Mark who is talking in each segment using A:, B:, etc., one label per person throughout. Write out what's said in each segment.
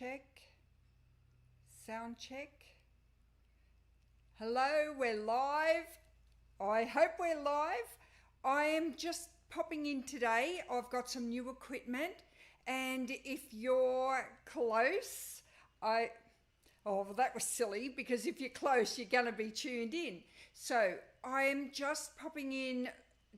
A: check, sound check. Hello, we're live. I hope we're live. I am just popping in today. I've got some new equipment, and if you're close, well, that was silly, because if you're close, you're going to be tuned in. So I am just popping in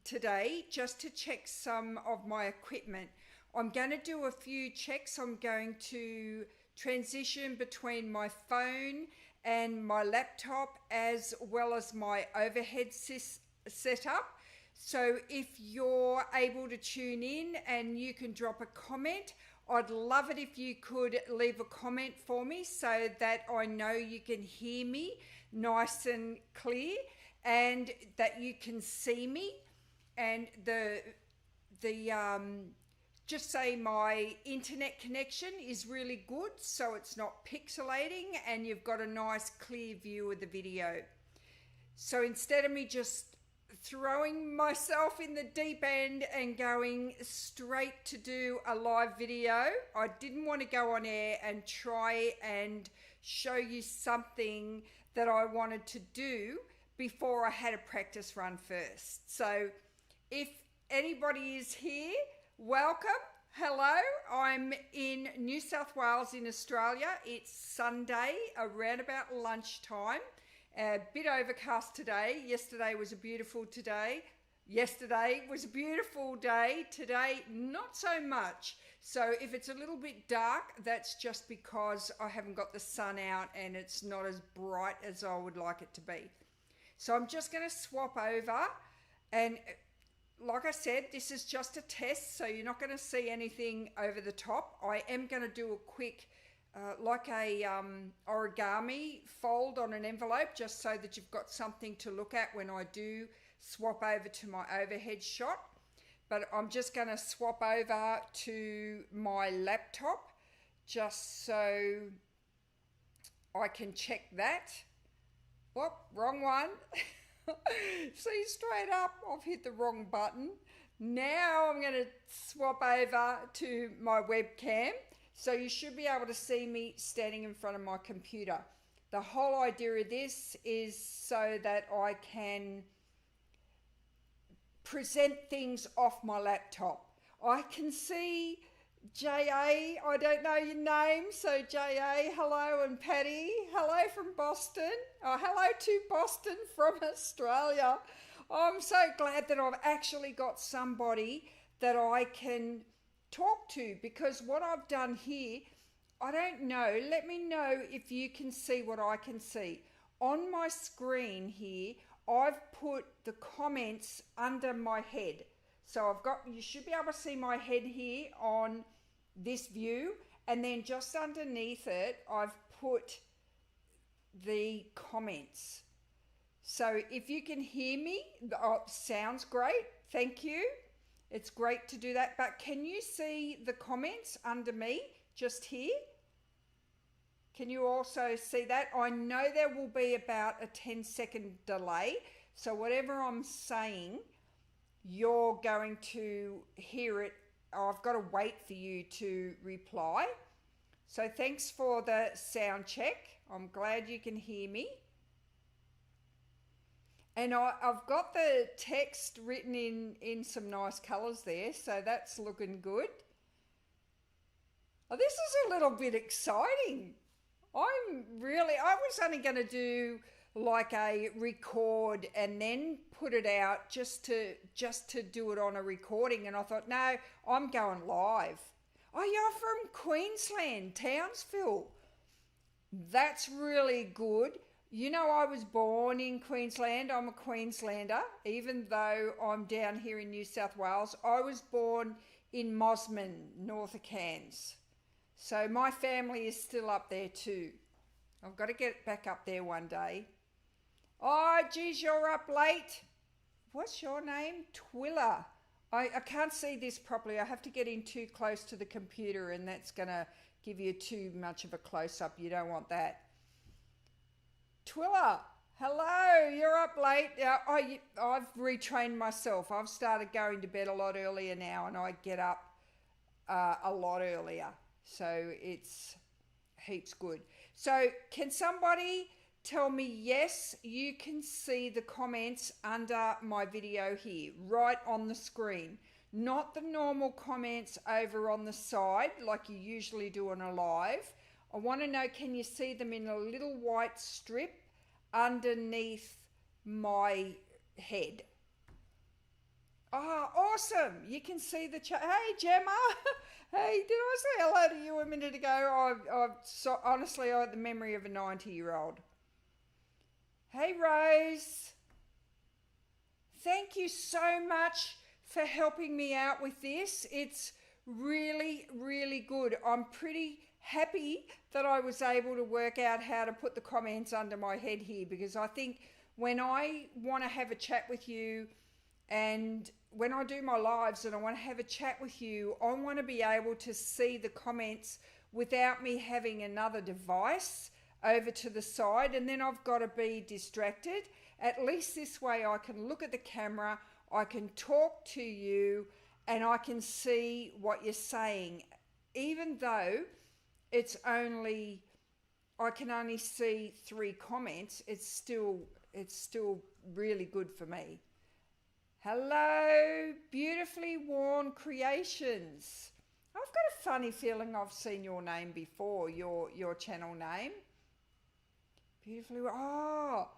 A: today just to check some of my equipment. I'm going to do a few checks. I'm going to transition between my phone and my laptop, as well as my overhead setup. So if you're able to tune in and you can drop a comment, I'd love it if you could leave a comment for me so that I know you can hear me nice and clear and that you can see me. And just say my internet connection is really good, so it's not pixelating and you've got a nice clear view of the video. So instead of me just throwing myself in the deep end and going straight to do a live video, I didn't want to go on air and try and show you something that I wanted to do before I had a practice run first. So if anybody is here, welcome. Hello, I'm in New South Wales in Australia. It's Sunday around about lunchtime. A bit overcast today. Yesterday was a beautiful day. Today, not so much. So if it's a little bit dark, that's just because I haven't got the sun out and it's not as bright as I would like it to be. So I'm just going to swap over, and like I said, this is just a test, so you're not going to see anything over the top. I am going to do a quick, like a origami fold on an envelope, just so that you've got something to look at when I do swap over to my overhead shot. But I'm just going to swap over to my laptop, just so I can check that. Whoop, wrong one. See, straight up, I've hit the wrong button. Now I'm going to swap over to my webcam. So you should be able to see me standing in front of my computer. The whole idea of this is so that I can present things off my laptop. I can see J.A., I don't know your name, so J.A., hello, and Patty, hello from Boston. Oh, hello to Boston from Australia. I'm so glad that I've actually got somebody that I can talk to, because what I've done here, I don't know, let me know if you can see what I can see. On my screen here, I've put the comments under my head. So you should be able to see my head here on this view, and then just underneath it, I've put the comments. So if you can hear me, sounds great. Thank you. It's great to do that. But can you see the comments under me just here? Can you also see that? I know there will be about a 10-second delay. So whatever I'm saying, you're going to hear it. I've got to wait for you to reply. So thanks for the sound check. I'm glad you can hear me. And I've got the text written in some nice colours there, so that's looking good. Oh, this is a little bit exciting. I was only going to do like a record and then put it out just to do it on a recording, and I thought, no, I'm going live. Oh, you're from Queensland, Townsville. That's really good. You know, I was born in Queensland. I'm a Queenslander, even though I'm down here in New South Wales. I was born in Mosman, north of Cairns. So my family is still up there too. I've got to get back up there one day. Oh, geez, you're up late. What's your name? Twiller. I can't see this properly. I have to get in too close to the computer, and that's going to give you too much of a close-up. You don't want that. Twiller, hello, you're up late. I've retrained myself. I've started going to bed a lot earlier now, and I get up a lot earlier. So it's heaps good. So can somebody tell me yes, you can see the comments under my video here, right on the screen. Not the normal comments over on the side like you usually do on a live. I want to know, can you see them in a little white strip underneath my head? Oh, awesome. You can see the chat. Hey, Gemma. Hey, did I say hello to you a minute ago? Honestly, I have the memory of a 90-year-old. Hey, Rose. Thank you so much for helping me out with this. It's really, really good. I'm pretty happy that I was able to work out how to put the comments under my head here, because I think when I want to have a chat with you, and when I do my lives and I want to have a chat with you, I want to be able to see the comments without me having another device over to the side, and then I've got to be distracted. At least this way I can look at the camera, I can talk to you, and I can see what you're saying. Even though I can only see 3 comments, it's still really good for me. Hello, Beautifully Worn Creations. I've got a funny feeling I've seen your name before, your channel name. Beautifully Worn. Oh,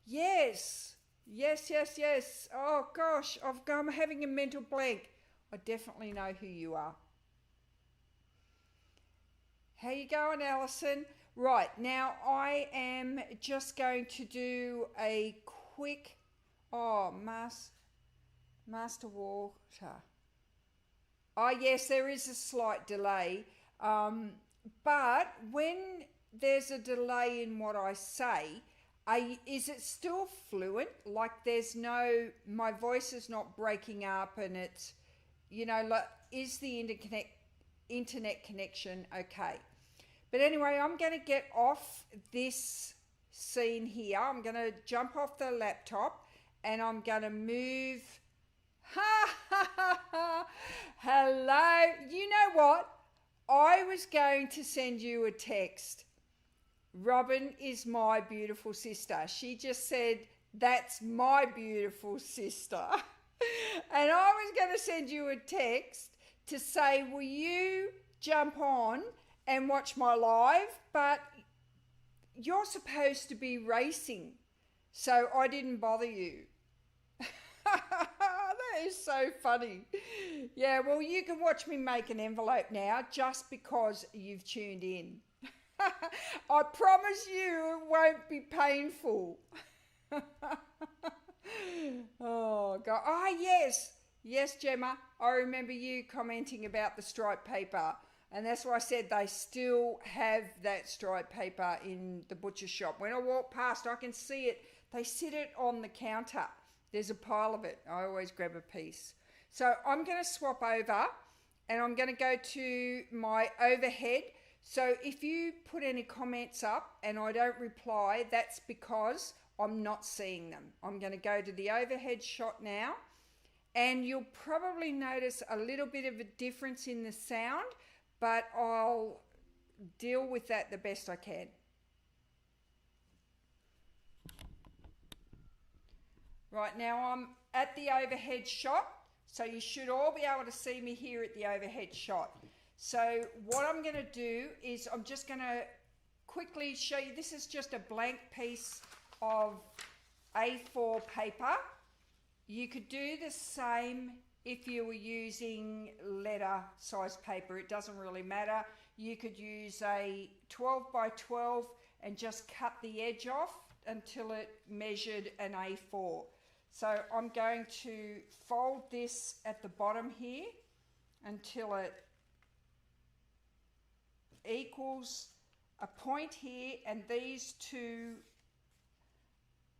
A: yes. Yes. Oh, gosh, I'm having a mental blank. I definitely know who you are. How you going, Alison? Right, now I am just going to do a quick... Oh, Master Water. Oh, yes, there is a slight delay. But when there's a delay in what I say, is it still fluent? Like my voice is not breaking up, and it's, is the internet connection okay? But anyway, I'm going to get off this scene here. I'm going to jump off the laptop and I'm going to move... Hello. You know what? I was going to send you a text. Robin is my beautiful sister. She just said, that's my beautiful sister. And I was going to send you a text to say, will you jump on and watch my live? But you're supposed to be racing, so I didn't bother you. That is so funny. Yeah, well, you can watch me make an envelope now just because you've tuned in. I promise you it won't be painful. Oh, God. Oh, yes. Yes, Gemma. I remember you commenting about the striped paper. And that's why I said they still have that striped paper in the butcher shop. When I walk past, I can see it. They sit it on the counter. There's a pile of it. I always grab a piece. So I'm going to swap over and I'm going to go to my overhead. So if you put any comments up and I don't reply, that's because I'm not seeing them. I'm going to go to the overhead shot now, and you'll probably notice a little bit of a difference in the sound, but I'll deal with that the best I can. Right, now I'm at the overhead shot, so you should all be able to see me here at the overhead shot. So what I'm going to do is I'm just going to quickly show you, this is just a blank piece of A4 paper. You could do the same if you were using letter size paper. It doesn't really matter. You could use a 12 by 12 and just cut the edge off until it measured an A4. So I'm going to fold this at the bottom here until it equals a point here, and these two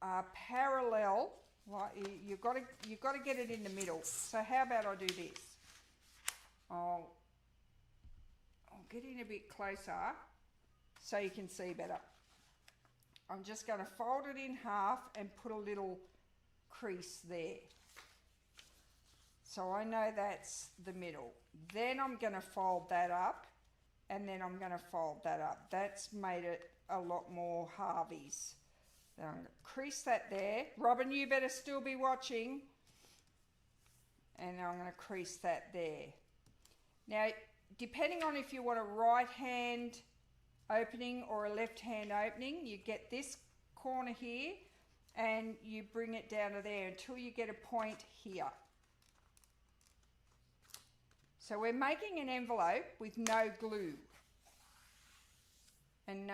A: are parallel. Right, you've got to get it in the middle. So how about I do this? I'll get in a bit closer so you can see better. I'm just going to fold it in half and put a little crease there. So I know that's the middle. Then I'm going to fold that up and then I'm going to fold that up. That's made it a lot more Harveys. Then I'm going to crease that there. Robin, you better still be watching. And I'm going to crease that there. Now, depending on if you want a right hand opening or a left hand opening, you get this corner here and you bring it down to there until you get a point here. So we're making an envelope with no glue and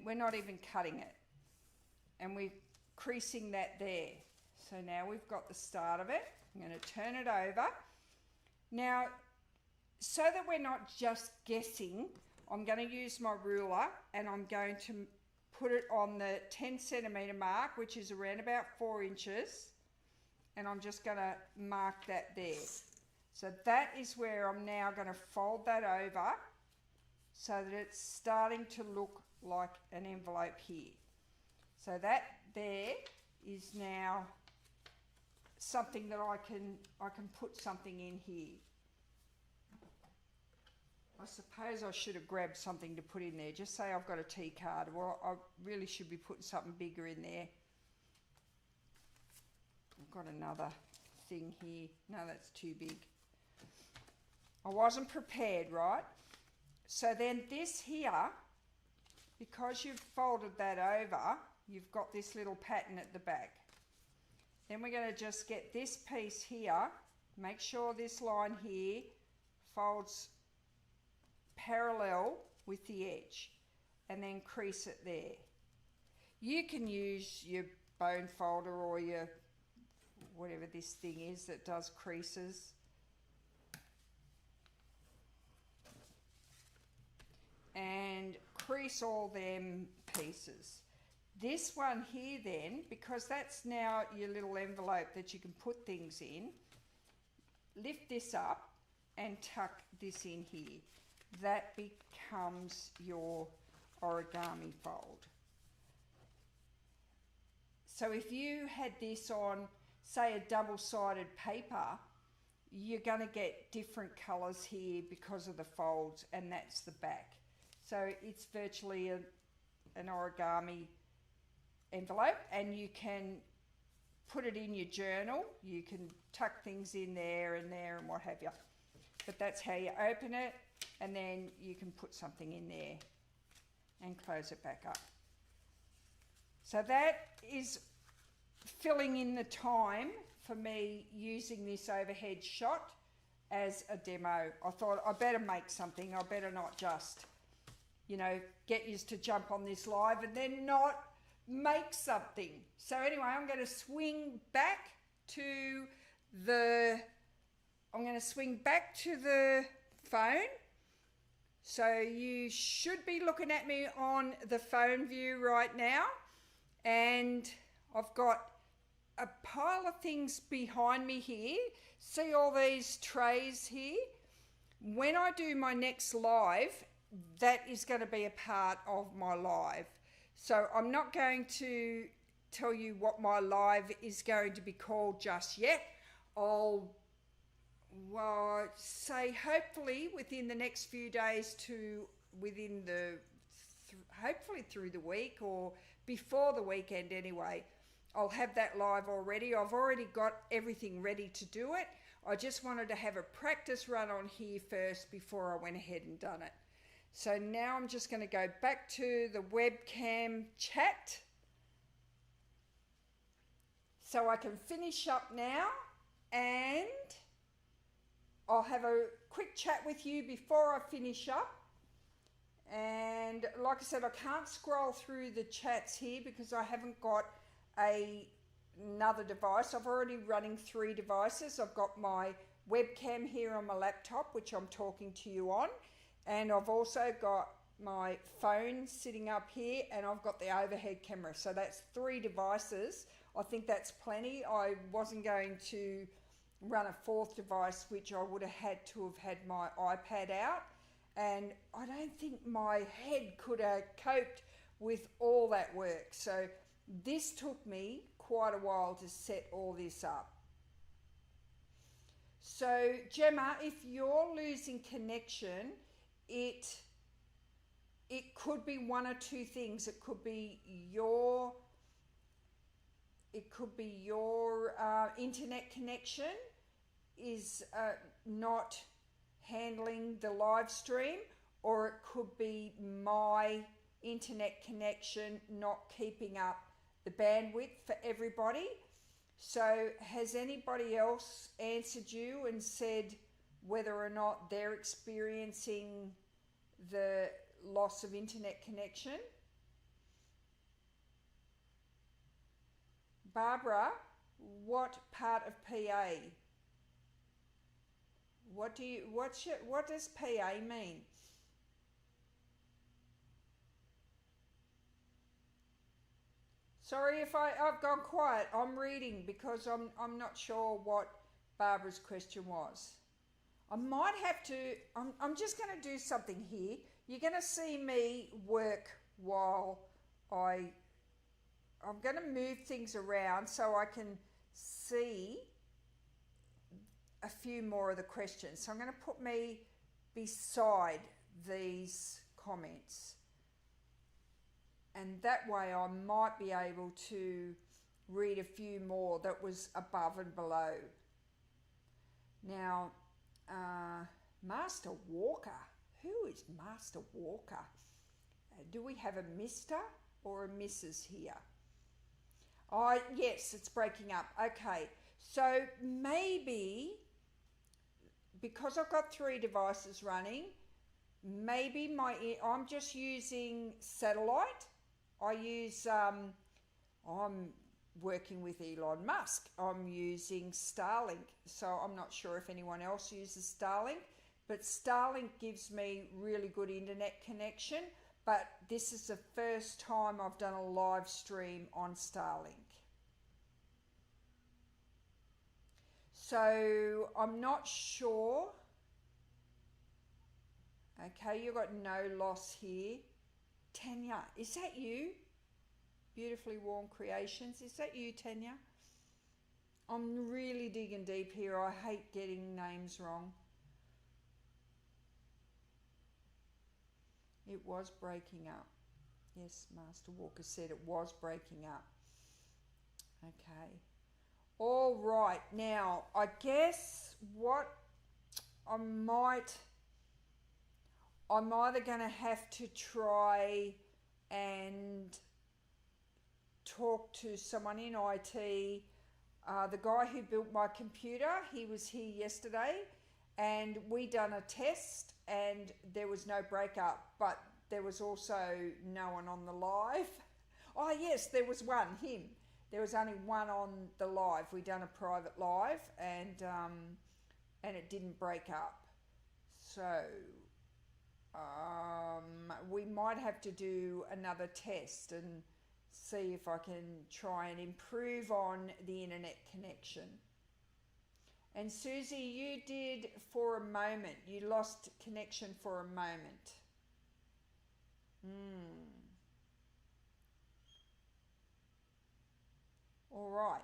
A: we're not even cutting it, and we're creasing that there. So now we've got the start of it. I'm going to turn it over. Now, so that we're not just guessing, I'm going to use my ruler and I'm going to put it on the 10 centimetre mark, which is around about 4 inches, and I'm just going to mark that there. So that is where I'm now going to fold that over so that it's starting to look like an envelope here. So that there is now something that I can put something in here. I suppose I should have grabbed something to put in there. Just say I've got a tea card. Well, I really should be putting something bigger in there. I've got another thing here. No, that's too big. I wasn't prepared, right? So then this here, because you've folded that over, you've got this little pattern at the back. Then we're going to just get this piece here, make sure this line here folds parallel with the edge, and then crease it there. You can use your bone folder or your whatever this thing is that does creases. And crease all them pieces. This one here then, because that's now your little envelope that you can put things in, lift this up and tuck this in here. That becomes your origami fold. So if you had this on, say, a double-sided paper, you're going to get different colours here because of the folds, and that's the back. So it's virtually an origami envelope, and you can put it in your journal. You can tuck things in there and what have you. But that's how you open it, and then you can put something in there and close it back up. So that is filling in the time for me using this overhead shot as a demo. I thought I better make something. I better not just, you know, get used to jump on this live and then not make something. So anyway, I'm going to swing back to the phone. So you should be looking at me on the phone view right now, and I've got a pile of things behind me here. See all these trays here? When I do my next live, that is going to be a part of my live. So I'm not going to tell you what my live is going to be called just yet. I'll say hopefully within the next few days to hopefully through the week or before the weekend anyway, I'll have that live already. I've already got everything ready to do it. I just wanted to have a practice run on here first before I went ahead and done it. So now I'm just going to go back to the webcam chat so I can finish up now, and I'll have a quick chat with you before I finish up. And like I said, I can't scroll through the chats here because I haven't got another device. I've already running 3 devices. I've got my webcam here on my laptop, which I'm talking to you on. And I've also got my phone sitting up here, and I've got the overhead camera. So that's 3 devices. I think that's plenty. I wasn't going to run a 4th device, which I would have had to have had my iPad out. And I don't think my head could have coped with all that work. So this took me quite a while to set all this up. So Gemma, if you're losing connection, it it could be one or two things. It could be your internet connection is not handling the live stream, or it could be my internet connection not keeping up the bandwidth for everybody. So has anybody else answered you and said whether or not they're experiencing the loss of internet connection? Barbara, what part of PA? What does PA mean? Sorry if I've gone quiet. I'm reading because I'm not sure what Barbara's question was. I might have to, I'm just going to do something here. You're going to see me work while I'm going to move things around so I can see a few more of the questions. So I'm going to put me beside these comments. And that way I might be able to read a few more that was above and below. Now, Master Walker. Who is Master Walker? Do we have a Mr. or a Mrs. here? Oh, yes, it's breaking up. Okay, so maybe because I've got 3 devices running, maybe I'm just using satellite. I'm working with Elon Musk. I'm using Starlink, so I'm not sure if anyone else uses Starlink, but Starlink gives me really good internet connection, but this is the first time I've done a live stream on Starlink. So I'm not sure. Okay, you've got no loss here. Tanya, is that you? Beautifully Warm Creations. Is that you, Tanya? I'm really digging deep here. I hate getting names wrong. It was breaking up. Yes, Master Walker said it was breaking up. Okay. All right. Now, I guess what I'm either going to have to try and talk to someone in IT. The guy who built my computer, he was here yesterday, and we done a test and there was no breakup, but there was also no one on the live. Oh yes, there was one, him. There was only one on the live. We done a private live and it didn't break up. So we might have to do another test and see if I can try and improve on the internet connection. And Susie, you did for a moment. You lost connection for a moment. All right.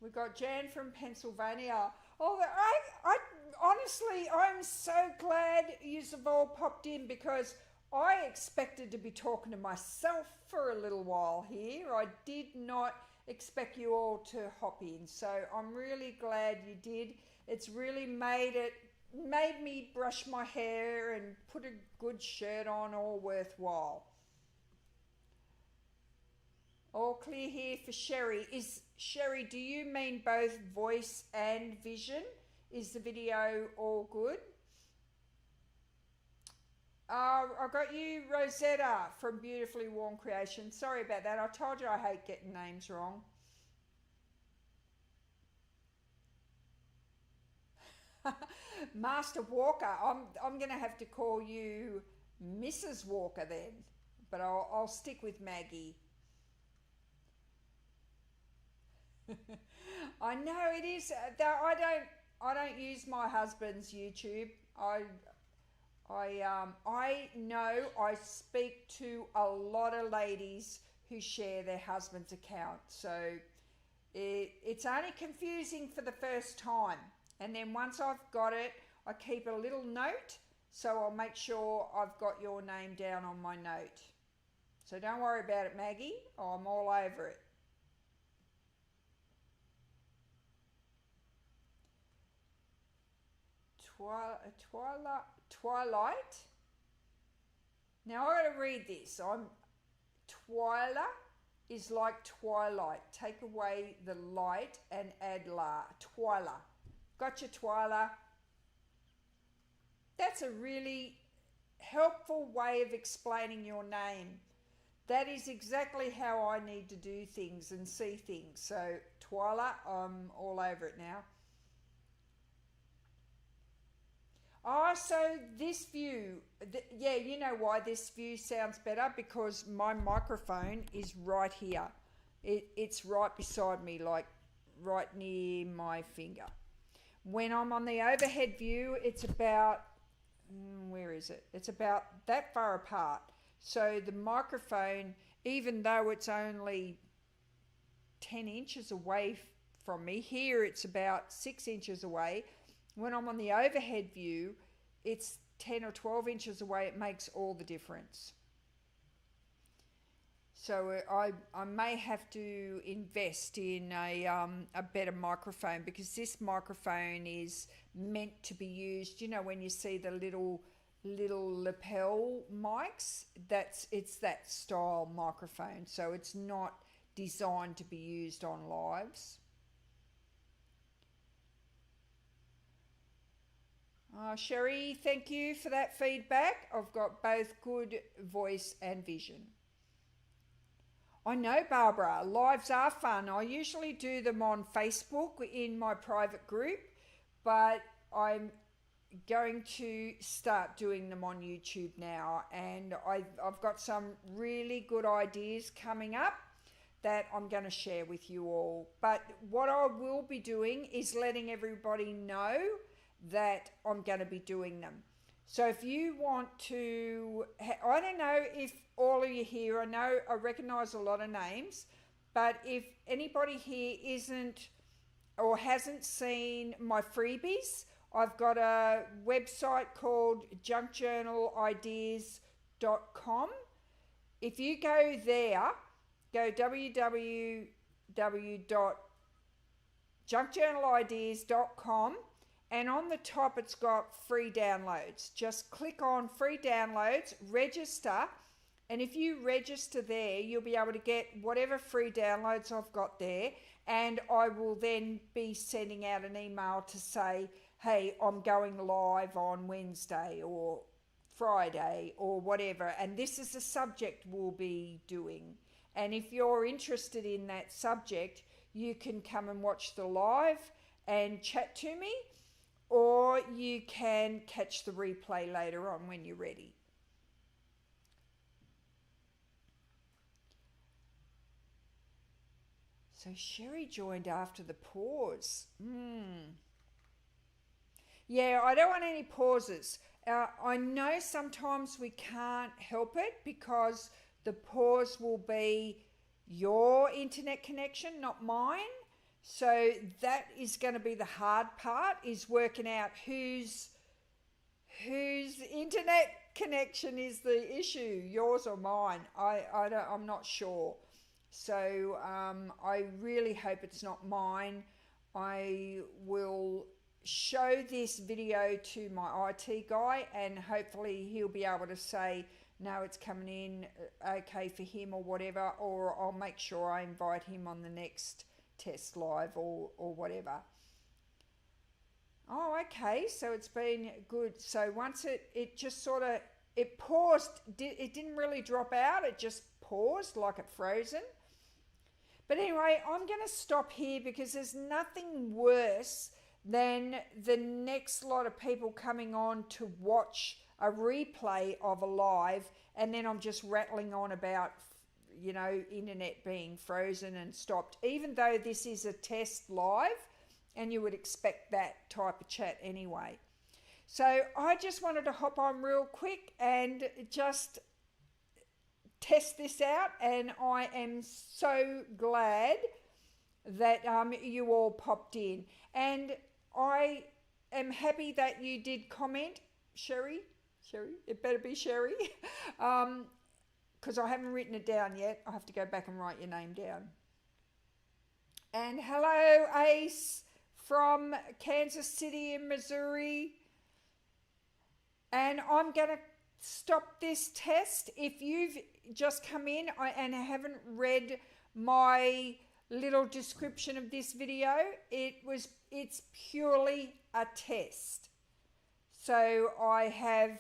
A: We got Jan from Pennsylvania. Oh, I honestly, I'm so glad you've all popped in because I expected to be talking to myself for a little while here. I did not expect you all to hop in, so I'm really glad you did. It's really made me brush my hair and put a good shirt on, all worthwhile. All clear here for Sherry. Sherry, do you mean both voice and vision? Is the video all good? I got you, Rosetta from Beautifully Warm Creation. Sorry about that. I told you I hate getting names wrong. Master Walker. I'm going to have to call you Mrs. Walker then, but I'll stick with Maggie. I know it is. I don't use my husband's YouTube. I know I speak to a lot of ladies who share their husband's account, so it's only confusing for the first time, and then once I've got it, I keep a little note so I'll make sure I've got your name down on my note. So don't worry about it, Maggie. I'm all over it. Twilight. Now I gotta read this. Twyla is like twilight. Take away the light and add la. Twyla. Gotcha, Twyla. That's a really helpful way of explaining your name. That is exactly how I need to do things and see things. So, Twyla, I'm all over it now. Oh, so this view, yeah, you know why this view sounds better? Because my microphone is right here. It's right beside me, like right near my finger. When I'm on the overhead view, it's about, where is it? It's about that far apart. So the microphone, even though it's only 10 inches away from me, here it's about 6 inches away. When I'm on the overhead view, it's 10 or 12 inches away. It makes all the difference. So I may have to invest in a better microphone, because this microphone is meant to be used, you know, when you see the little lapel mics, it's that style microphone. So it's not designed to be used on lives. Sherry, thank you for that feedback. I've got both good voice and vision. I know, Barbara, lives are fun. I usually do them on Facebook in my private group, but I'm going to start doing them on YouTube now, and I've got some really good ideas coming up that I'm going to share with you all. But what I will be doing is letting everybody know that I'm going to be doing them. So if you want to, I don't know if all of you here, I recognize a lot of names, but if anybody here isn't or hasn't seen my freebies, I've got a website called junkjournalideas.com. If you go there, go www.junkjournalideas.com, and on the top it's got free downloads. Just click on free downloads, register, and if you register there, you'll be able to get whatever free downloads I've got there, and I will then be sending out an email to say, hey, I'm going live on Wednesday or Friday or whatever, and this is the subject we'll be doing. And if you're interested in that subject, you can come and watch the live and chat to me, or you can catch the replay later on when you're ready. So Sherry joined after the pause. Yeah, I don't want any pauses. I know sometimes we can't help it because the pause will be your internet connection, not mine. So that is going to be the hard part, is working out whose internet connection is the issue, yours or mine. I'm not sure. So I really hope it's not mine. I will show this video to my IT guy, and hopefully he'll be able to say, no, it's coming in okay for him or whatever, or I'll make sure I invite him on the next test live or whatever. Oh, okay, so it's been good. So once it just sort of, it paused, it didn't really drop out, it just paused like it frozen. But anyway, I'm going to stop here because there's nothing worse than the next lot of people coming on to watch a replay of a live, and then I'm just rattling on about, you know, internet being frozen and stopped, even though this is a test live and you would expect that type of chat anyway. So I just wanted to hop on real quick and just test this out, and I am so glad that you all popped in, and I am happy that you did comment, Sherry. Sherry. It better be Sherry. Because I haven't written it down yet. I have to go back and write your name down. And hello, Ace from Kansas City in Missouri. And I'm going to stop this test. If you've just come in and haven't read my little description of this video, it's purely a test. So I have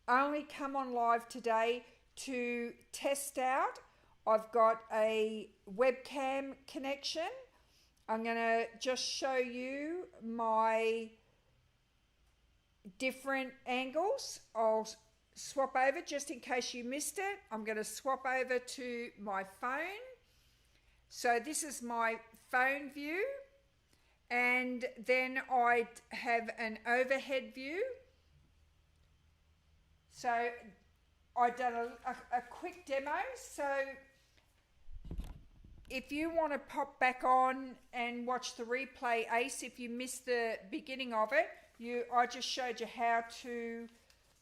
A: only come on live today to test out. I've got a webcam connection. I'm going to just show you my different angles. I'll swap over just in case you missed it. I'm going to swap over to my phone. So this is my phone view, and then I have an overhead view. So I've done a quick demo. So if you want to pop back on and watch the replay, Ace, if you missed the beginning of it, I just showed you how to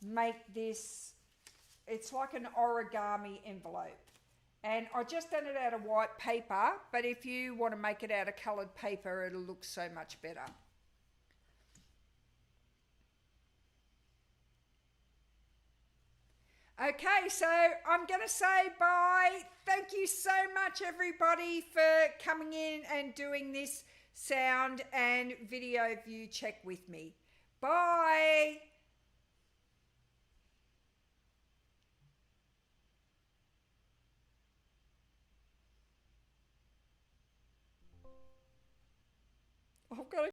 A: make this. It's like an origami envelope. And I just done it out of white paper, but if you want to make it out of coloured paper, it'll look so much better. Okay, so I'm going to say bye. Thank you so much, everybody, for coming in and doing this sound and video view check with me. Bye. I've got to